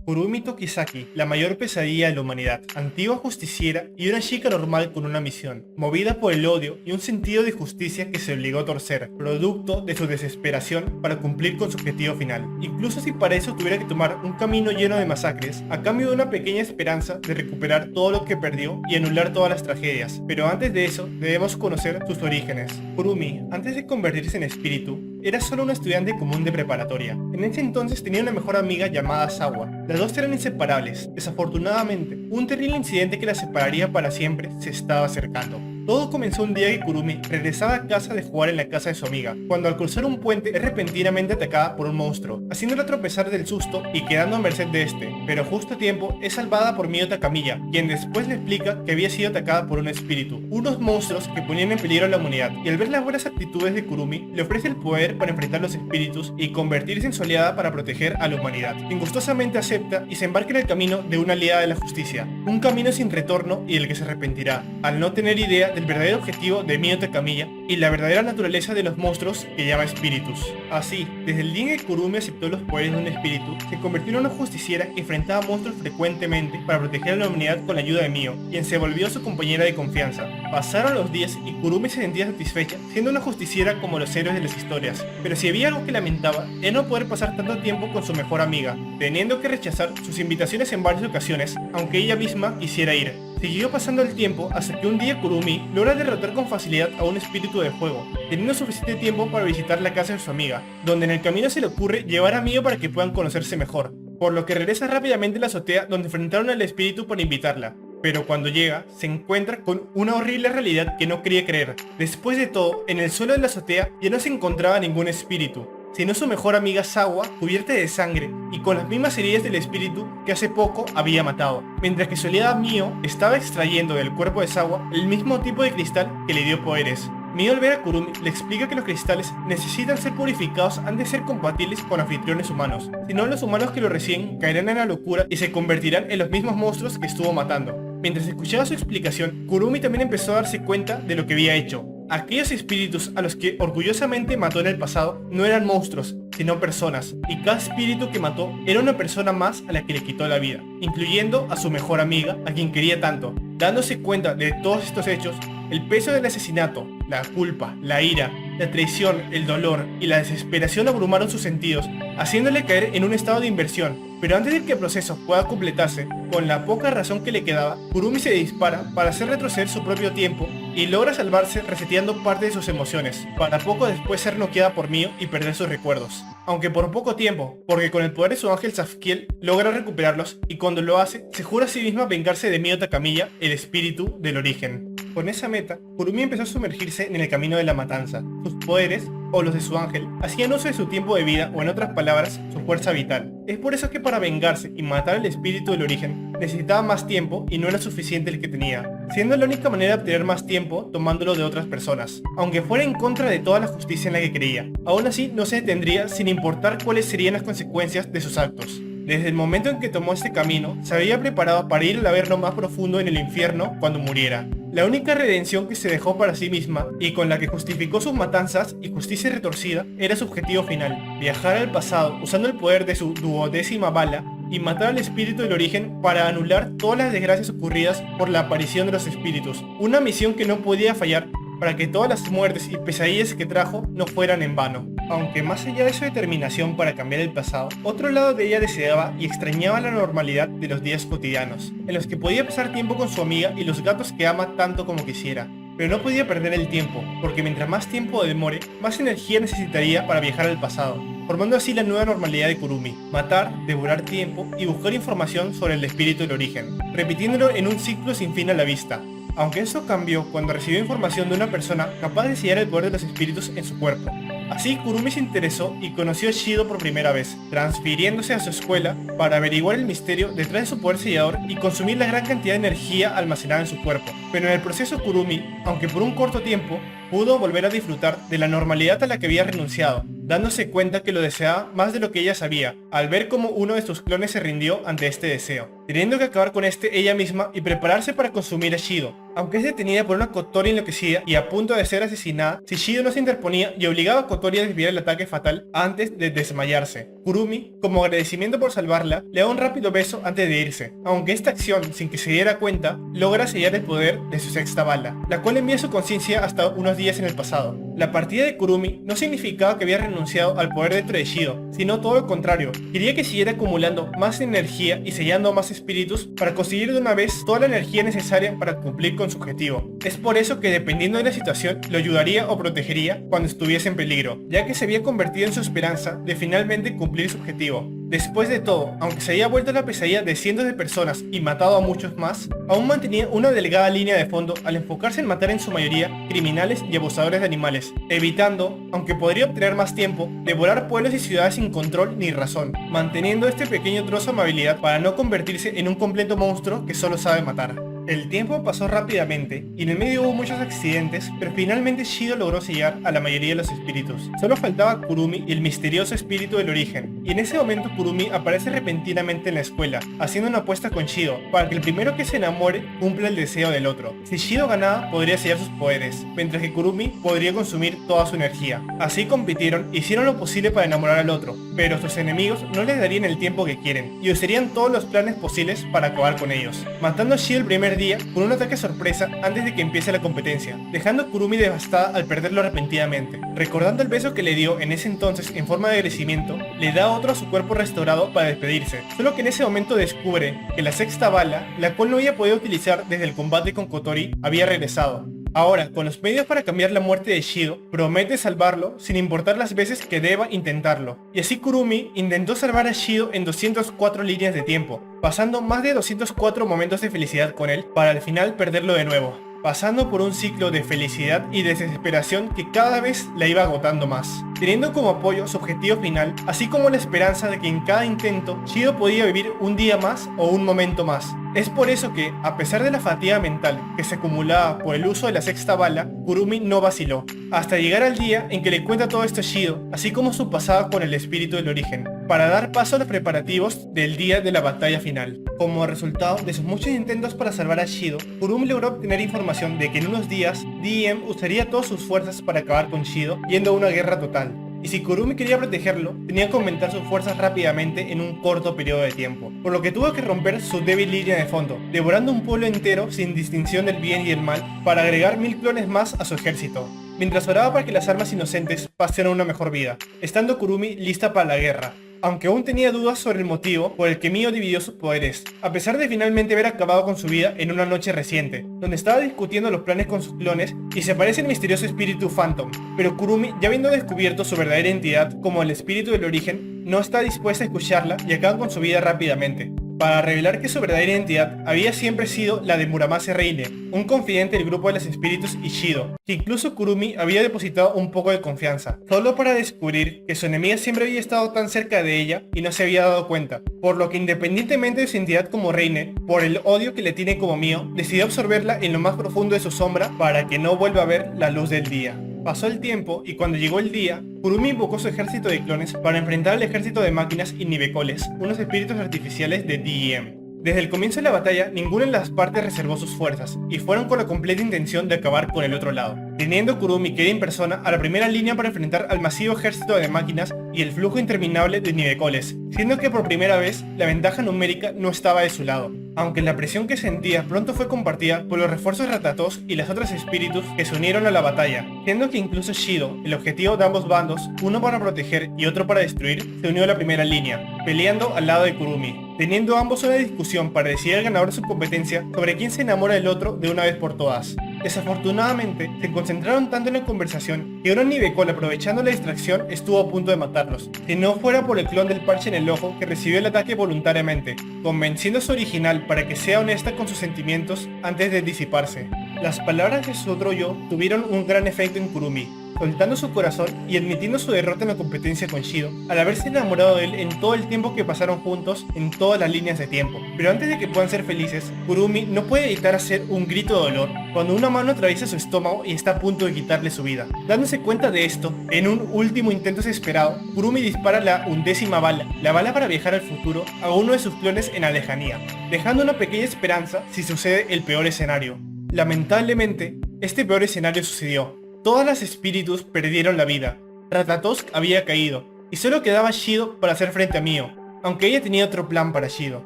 Kurumi Tokisaki, la mayor pesadilla de la humanidad, antigua justiciera y una chica normal con una misión, movida por el odio y un sentido de justicia que se obligó a torcer, producto de su desesperación para cumplir con su objetivo final. Incluso si para eso tuviera que tomar un camino lleno de masacres, a cambio de una pequeña esperanza de recuperar todo lo que perdió y anular todas las tragedias. Pero antes de eso, debemos conocer sus orígenes. Kurumi, antes de convertirse en espíritu, era solo una estudiante común de preparatoria. En ese entonces tenía una mejor amiga llamada Sawa. Las dos eran inseparables. Desafortunadamente, un terrible incidente que las separaría para siempre se estaba acercando. Todo comenzó un día que Kurumi regresaba a casa de jugar en la casa de su amiga, cuando al cruzar un puente es repentinamente atacada por un monstruo, haciéndola tropezar del susto y quedando a merced de este, pero justo a tiempo es salvada por Mio Takamiya, quien después le explica que había sido atacada por un espíritu, unos monstruos que ponían en peligro a la humanidad, y al ver las buenas actitudes de Kurumi, le ofrece el poder para enfrentar los espíritus y convertirse en su aliada para proteger a la humanidad, quien gustosamente acepta y se embarca en el camino de una aliada de la justicia, un camino sin retorno y del que se arrepentirá, al no tener idea del verdadero objetivo de Mio Takamiya y la verdadera naturaleza de los monstruos que llama espíritus. Así, desde el día en que Kurumi aceptó los poderes de un espíritu, se convirtió en una justiciera que enfrentaba monstruos frecuentemente para proteger a la humanidad con la ayuda de Mio, quien se volvió su compañera de confianza. Pasaron los días y Kurumi se sentía satisfecha siendo una justiciera como los héroes de las historias, pero si había algo que lamentaba era no poder pasar tanto tiempo con su mejor amiga, teniendo que rechazar sus invitaciones en varias ocasiones, aunque ella misma quisiera ir. Siguió pasando el tiempo hasta que un día Kurumi logra derrotar con facilidad a un espíritu de fuego, teniendo suficiente tiempo para visitar la casa de su amiga, donde en el camino se le ocurre llevar a Mio para que puedan conocerse mejor, por lo que regresa rápidamente a la azotea donde enfrentaron al espíritu para invitarla. Pero cuando llega, se encuentra con una horrible realidad que no quería creer. Después de todo, en el suelo de la azotea ya no se encontraba ningún espíritu, sino su mejor amiga Sawa, cubierta de sangre y con las mismas heridas del espíritu que hace poco había matado, mientras que su aliada Mio estaba extrayendo del cuerpo de Sawa el mismo tipo de cristal que le dio poderes. Mio al ver a Kurumi le explica que los cristales necesitan ser purificados antes de ser compatibles con anfitriones humanos, si no los humanos que lo reciben caerán en la locura y se convertirán en los mismos monstruos que estuvo matando. Mientras escuchaba su explicación, Kurumi también empezó a darse cuenta de lo que había hecho. Aquellos espíritus a los que orgullosamente mató en el pasado no eran monstruos, sino personas, y cada espíritu que mató era una persona más a la que le quitó la vida, incluyendo a su mejor amiga, a quien quería tanto. Dándose cuenta de todos estos hechos, el peso del asesinato, la culpa, la ira, la traición, el dolor y la desesperación abrumaron sus sentidos, haciéndole caer en un estado de inversión. Pero antes de que el proceso pueda completarse, con la poca razón que le quedaba, Kurumi se dispara para hacer retroceder su propio tiempo y logra salvarse reseteando parte de sus emociones, para poco después ser noqueada por Mio y perder sus recuerdos. Aunque por poco tiempo, porque con el poder de su ángel Zafkiel logra recuperarlos y cuando lo hace, se jura a sí misma vengarse de Mio Takamiya, el espíritu del origen. Con esa meta, Kurumi empezó a sumergirse en el camino de la matanza. Sus poderes, o los de su ángel, hacían uso de su tiempo de vida o en otras palabras, su fuerza vital. Es por eso que para vengarse y matar al espíritu del origen, necesitaba más tiempo y no era suficiente el que tenía, siendo la única manera de obtener más tiempo tomándolo de otras personas, aunque fuera en contra de toda la justicia en la que creía. Aún así, no se detendría sin importar cuáles serían las consecuencias de sus actos. Desde el momento en que tomó este camino, se había preparado para ir al averno más profundo en el infierno cuando muriera. La única redención que se dejó para sí misma y con la que justificó sus matanzas y justicia retorcida era su objetivo final, viajar al pasado usando el poder de su duodécima bala y matar al espíritu del origen para anular todas las desgracias ocurridas por la aparición de los espíritus, una misión que no podía fallar para que todas las muertes y pesadillas que trajo no fueran en vano. Aunque más allá de su determinación para cambiar el pasado, otro lado de ella deseaba y extrañaba la normalidad de los días cotidianos, en los que podía pasar tiempo con su amiga y los gatos que ama tanto como quisiera. Pero no podía perder el tiempo, porque mientras más tiempo demore, más energía necesitaría para viajar al pasado, formando así la nueva normalidad de Kurumi: matar, devorar tiempo y buscar información sobre el espíritu del origen, repitiéndolo en un ciclo sin fin a la vista. Aunque eso cambió cuando recibió información de una persona capaz de sellar el poder de los espíritus en su cuerpo. Así, Kurumi se interesó y conoció a Shido por primera vez, transfiriéndose a su escuela para averiguar el misterio detrás de su poder sellador y consumir la gran cantidad de energía almacenada en su cuerpo. Pero en el proceso Kurumi, aunque por un corto tiempo, pudo volver a disfrutar de la normalidad a la que había renunciado, dándose cuenta que lo deseaba más de lo que ella sabía, al ver cómo uno de sus clones se rindió ante este deseo. teniendo que acabar con este ella misma y prepararse para consumir a Shido. Aunque es detenida por una Kotori enloquecida y a punto de ser asesinada, si Shido no se interponía y obligaba a Kotori a desviar el ataque fatal antes de desmayarse. Kurumi, como agradecimiento por salvarla, le da un rápido beso antes de irse, aunque esta acción, sin que se diera cuenta, logra sellar el poder de su sexta bala, la cual envía su conciencia hasta unos días en el pasado. La partida de Kurumi no significaba que había renunciado al poder dentro de Shido, sino todo lo contrario, quería que siguiera acumulando más energía y sellando más espíritus para conseguir de una vez toda la energía necesaria para cumplir con su objetivo. Es por eso que dependiendo de la situación lo ayudaría o protegería cuando estuviese en peligro, ya que se había convertido en su esperanza de finalmente cumplir su objetivo. Después de todo, aunque se había vuelto la pesadilla de cientos de personas y matado a muchos más, aún mantenía una delgada línea de fondo al enfocarse en matar en su mayoría criminales y abusadores de animales, evitando, aunque podría obtener más tiempo, devorar pueblos y ciudades sin control ni razón, manteniendo este pequeño trozo de amabilidad para no convertirse en un completo monstruo que solo sabe matar. El tiempo pasó rápidamente y en el medio hubo muchos accidentes, pero finalmente Shido logró sellar a la mayoría de los espíritus. Solo faltaba Kurumi y el misterioso espíritu del origen, y en ese momento Kurumi aparece repentinamente en la escuela, haciendo una apuesta con Shido, para que el primero que se enamore cumpla el deseo del otro. Si Shido ganaba, podría sellar sus poderes, mientras que Kurumi podría consumir toda su energía. Así compitieron, hicieron lo posible para enamorar al otro, pero sus enemigos no les darían el tiempo que quieren, y usarían todos los planes posibles para acabar con ellos, matando a Shido el primer día con un ataque sorpresa antes de que empiece la competencia, dejando a Kurumi devastada al perderlo repentinamente. Recordando el beso que le dio en ese entonces en forma de agradecimiento, le da otro a su cuerpo restaurado para despedirse, solo que en ese momento descubre que la sexta bala, la cual no había podido utilizar desde el combate con Kotori, había regresado. Ahora, con los medios para cambiar la muerte de Shido, promete salvarlo sin importar las veces que deba intentarlo. Y así Kurumi intentó salvar a Shido en 204 líneas de tiempo, pasando más de 204 momentos de felicidad con él para al final perderlo de nuevo, pasando por un ciclo de felicidad y desesperación que cada vez la iba agotando más, teniendo como apoyo su objetivo final, así como la esperanza de que en cada intento Shido podía vivir un día más o un momento más. Es por eso que, a pesar de la fatiga mental que se acumulaba por el uso de la sexta bala, Kurumi no vaciló, hasta llegar al día en que le cuenta todo esto a Shido, así como su pasado con el espíritu del origen, para dar paso a los preparativos del día de la batalla final. Como resultado de sus muchos intentos para salvar a Shido, Kurumi logró obtener información de que en unos días, DEM usaría todas sus fuerzas para acabar con Shido, yendo a una guerra total. Y si Kurumi quería protegerlo, tenía que aumentar sus fuerzas rápidamente en un corto periodo de tiempo, por lo que tuvo que romper su débil línea de fondo, devorando un pueblo entero sin distinción del bien y el mal, para agregar 1000 clones más a su ejército, mientras oraba para que las almas inocentes pasen a una mejor vida, estando Kurumi lista para la guerra. Aunque aún tenía dudas sobre el motivo por el que Mio dividió sus poderes, a pesar de finalmente haber acabado con su vida en una noche reciente, donde estaba discutiendo los planes con sus clones y se aparece el misterioso espíritu Phantom, pero Kurumi, ya habiendo descubierto su verdadera identidad como el espíritu del origen, no está dispuesta a escucharla y acaba con su vida rápidamente, para revelar que su verdadera identidad había siempre sido la de Muramasa Reine, un confidente del grupo de los espíritus y Shido, que incluso Kurumi había depositado un poco de confianza, solo para descubrir que su enemiga siempre había estado tan cerca de ella y no se había dado cuenta, por lo que independientemente de su identidad como Reine, por el odio que le tiene como Mio, decidió absorberla en lo más profundo de su sombra para que no vuelva a ver la luz del día. Pasó el tiempo y cuando llegó el día, Kurumi invocó su ejército de clones para enfrentar al ejército de máquinas y nivecoles, unos espíritus artificiales de DEM. Desde el comienzo de la batalla, ninguna de las partes reservó sus fuerzas, y fueron con la completa intención de acabar con el otro lado, teniendo Kurumi que ir en persona a la primera línea para enfrentar al masivo ejército de máquinas y el flujo interminable de nivecoles, siendo que por primera vez la ventaja numérica no estaba de su lado, aunque la presión que sentía pronto fue compartida por los refuerzos Ratatos y las otras espíritus que se unieron a la batalla, siendo que incluso Shido, el objetivo de ambos bandos, uno para proteger y otro para destruir, se unió a la primera línea, peleando al lado de Kurumi, teniendo ambos una discusión para decidir el ganador de su competencia sobre quién se enamora del otro de una vez por todas. Desafortunadamente, se concentraron tanto en la conversación que una Nivecol, aprovechando la distracción, estuvo a punto de matarlos, si no fuera por el clon del parche en el ojo que recibió el ataque voluntariamente, convenciendo a su original para que sea honesta con sus sentimientos antes de disiparse. Las palabras de su otro yo tuvieron un gran efecto en Kurumi, soltando su corazón y admitiendo su derrota en la competencia con Shido, al haberse enamorado de él en todo el tiempo que pasaron juntos en todas las líneas de tiempo. Pero antes de que puedan ser felices, Kurumi no puede evitar hacer un grito de dolor cuando una mano atraviesa su estómago y está a punto de quitarle su vida. Dándose cuenta de esto, en un último intento desesperado, Kurumi dispara la 11ª bala, la bala para viajar al futuro, a uno de sus clones en la lejanía, dejando una pequeña esperanza si sucede el peor escenario. Lamentablemente, este peor escenario sucedió. Todas las espíritus perdieron la vida. Ratatosk había caído, y solo quedaba Shido para hacer frente a Mio, aunque ella tenía otro plan para Shido.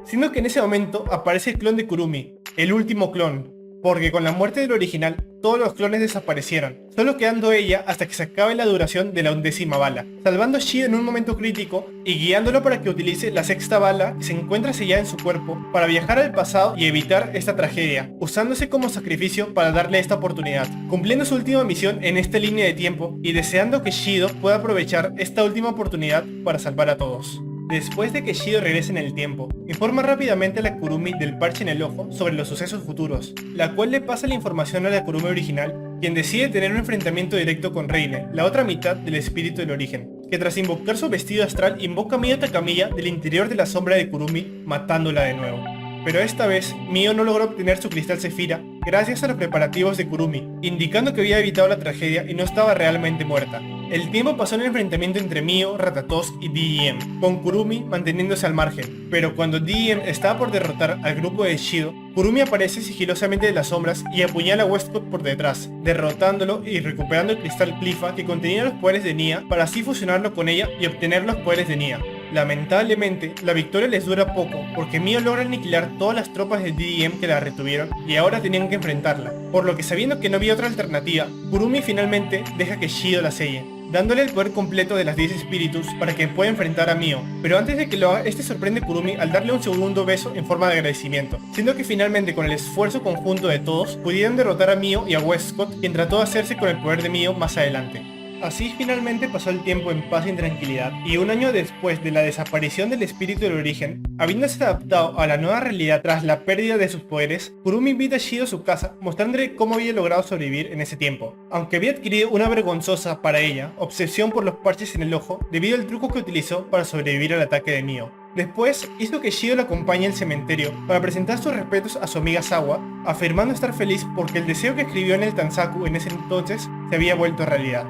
Siendo que en ese momento aparece el clon de Kurumi, el último clon, porque con la muerte del original, todos los clones desaparecieron, solo quedando ella hasta que se acabe la duración de la 11ª bala, salvando a Shido en un momento crítico y guiándolo para que utilice la 6ª bala que se encuentra sellada en su cuerpo para viajar al pasado y evitar esta tragedia, usándose como sacrificio para darle esta oportunidad, cumpliendo su última misión en esta línea de tiempo y deseando que Shido pueda aprovechar esta última oportunidad para salvar a todos. Después de que Shido regrese en el tiempo, informa rápidamente a la Kurumi del parche en el ojo sobre los sucesos futuros, la cual le pasa la información a la Kurumi original, quien decide tener un enfrentamiento directo con Reine, la otra mitad del espíritu del origen, que tras invocar su vestido astral invoca a Mio Takamiya del interior de la sombra de Kurumi, matándola de nuevo. Pero esta vez, Mio no logró obtener su cristal Zefira gracias a los preparativos de Kurumi, indicando que había evitado la tragedia y no estaba realmente muerta. El tiempo pasó en el enfrentamiento entre Mio, Ratatosk y DEM, con Kurumi manteniéndose al margen, pero cuando DEM estaba por derrotar al grupo de Shido, Kurumi aparece sigilosamente de las sombras y apuñala a Westcott por detrás, derrotándolo y recuperando el cristal Clifa que contenía los poderes de Nia para así fusionarlo con ella y obtener los poderes de Nia. Lamentablemente, la victoria les dura poco, porque Mio logra aniquilar todas las tropas de DDM que la retuvieron y ahora tenían que enfrentarla, por lo que sabiendo que no había otra alternativa, Kurumi finalmente deja que Shido la selle, dándole el poder completo de las 10 espíritus para que pueda enfrentar a Mio, pero antes de que lo haga, este sorprende a Kurumi al darle un segundo beso en forma de agradecimiento, siendo que finalmente con el esfuerzo conjunto de todos, pudieron derrotar a Mio y a Westcott, quien trató de hacerse con el poder de Mio más adelante. Así finalmente pasó el tiempo en paz y en tranquilidad, y un año después de la desaparición del espíritu del origen, habiéndose adaptado a la nueva realidad tras la pérdida de sus poderes, Kurumi invita a Shido a su casa, mostrándole cómo había logrado sobrevivir en ese tiempo. Aunque había adquirido una vergonzosa, para ella, obsesión por los parches en el ojo, debido al truco que utilizó para sobrevivir al ataque de Mio. Después, hizo que Shido la acompañe al cementerio para presentar sus respetos a su amiga Sawa, afirmando estar feliz porque el deseo que escribió en el Tansaku en ese entonces se había vuelto realidad.